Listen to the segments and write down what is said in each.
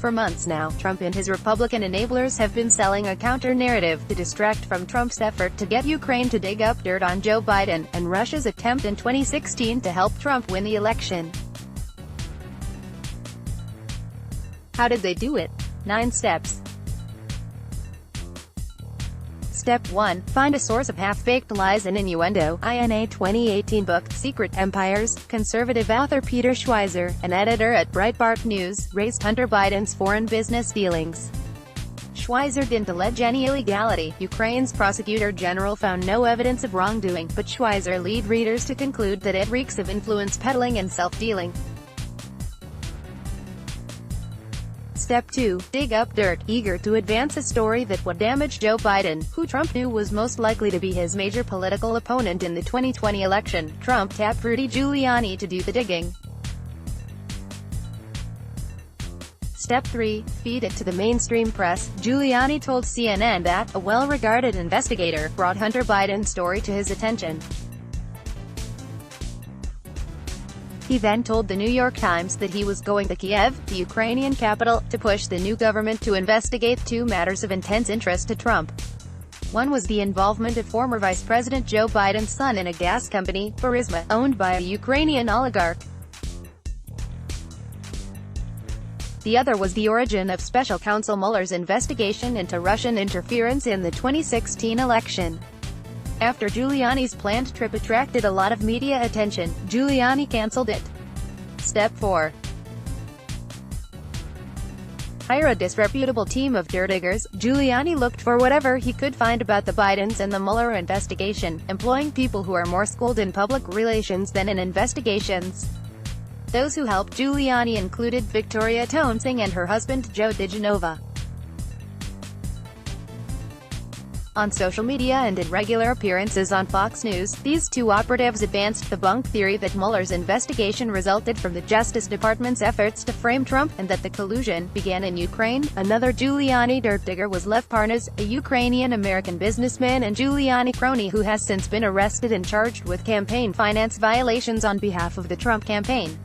For months now, Trump and his Republican enablers have been selling a counter-narrative to distract from Trump's effort to get Ukraine to dig up dirt on Joe Biden, and Russia's attempt in 2016 to help Trump win the election. How did they do it? 9 steps. Step 1. Find a source of half-baked lies and innuendo. In a 2018 book, Secret Empires, conservative author Peter Schweizer, an editor at Breitbart News, raised Hunter Biden's foreign business dealings. Schweizer didn't allege any illegality. Ukraine's prosecutor general found no evidence of wrongdoing, but Schweizer led readers to conclude that it reeks of influence peddling and self-dealing. Step 2. Dig up dirt. Eager to advance a story that would damage Joe Biden, who Trump knew was most likely to be his major political opponent in the 2020 election, Trump tapped Rudy Giuliani to do the digging. Step 3. Feed it to the mainstream press. Giuliani told CNN that a well-regarded investigator brought Hunter Biden's story to his attention. He then told the New York Times that he was going to Kiev, the Ukrainian capital, to push the new government to investigate 2 matters of intense interest to Trump. One was the involvement of former Vice President Joe Biden's son in a gas company, Burisma, owned by a Ukrainian oligarch. The other was the origin of Special Counsel Mueller's investigation into Russian interference in the 2016 election. After Giuliani's planned trip attracted a lot of media attention, Giuliani cancelled it. Step 4. Hire a disreputable team of dirt diggers. Giuliani looked for whatever he could find about the Bidens and the Mueller investigation, employing people who are more schooled in public relations than in investigations. Those who helped Giuliani included Victoria Toensing and her husband Joe DiGenova. On social media and in regular appearances on Fox News, these 2 operatives advanced the bunk theory that Mueller's investigation resulted from the Justice Department's efforts to frame Trump, and that the collusion began in Ukraine. Another Giuliani dirt digger was Lev Parnas, a Ukrainian-American businessman and Giuliani crony who has since been arrested and charged with campaign finance violations on behalf of the Trump campaign.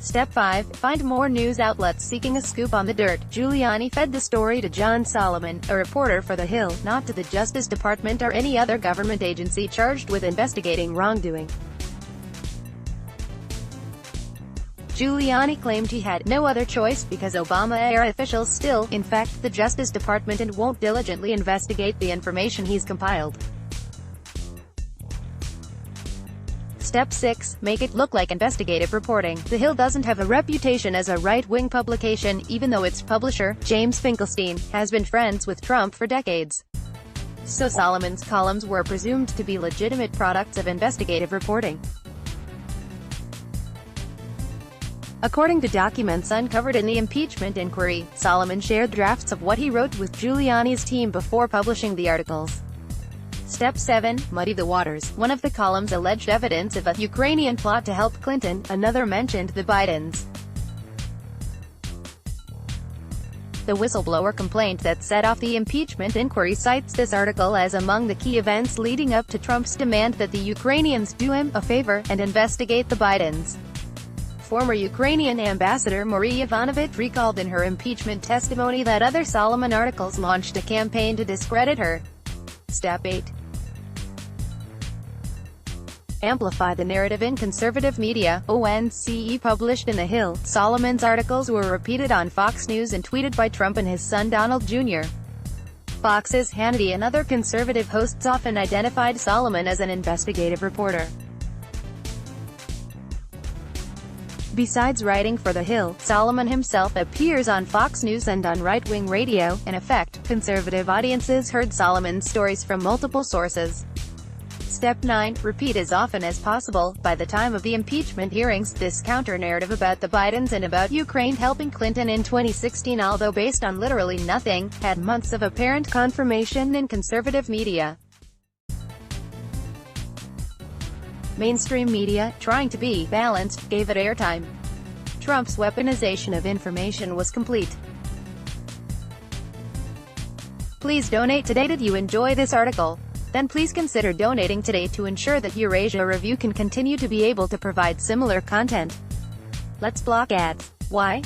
Step 5. Find more news outlets seeking a scoop on the dirt. Giuliani fed the story to John Solomon, a reporter for The Hill, not to the Justice Department or any other government agency charged with investigating wrongdoing. Giuliani claimed he had no other choice because Obama-era officials still, in fact, the Justice Department, and won't diligently investigate the information he's compiled. Step 6. Make it look like investigative reporting. The Hill doesn't have a reputation as a right-wing publication, even though its publisher, James Finkelstein, has been friends with Trump for decades. So Solomon's columns were presumed to be legitimate products of investigative reporting. According to documents uncovered in the impeachment inquiry, Solomon shared drafts of what he wrote with Giuliani's team before publishing the articles. Step 7. Muddy the waters. One of the columns alleged evidence of a Ukrainian plot to help Clinton, another mentioned the Bidens. The whistleblower complaint that set off the impeachment inquiry cites this article as among the key events leading up to Trump's demand that the Ukrainians do him a favor and investigate the Bidens. Former Ukrainian ambassador Marie Yovanovitch recalled in her impeachment testimony that other Solomon articles launched a campaign to discredit her. Step 8. Amplify the narrative in conservative media. ONCE published in The Hill. Solomon's articles were repeated on Fox News and tweeted by Trump and his son Donald Jr. Fox's Hannity and other conservative hosts often identified Solomon as an investigative reporter. Besides writing for The Hill, Solomon himself appears on Fox News and on right-wing radio. In effect, conservative audiences heard Solomon's stories from multiple sources. Step 9. Repeat as often as possible. By the time of the impeachment hearings, this counter-narrative about the Bidens and about Ukraine helping Clinton in 2016, although based on literally nothing, had months of apparent confirmation in conservative media. Mainstream media, trying to be balanced, gave it airtime. Trump's weaponization of information was complete. Please donate today. Did you enjoy this article? Then please consider donating today to ensure that Eurasia Review can continue to be able to provide similar content. Let's block ads. Why?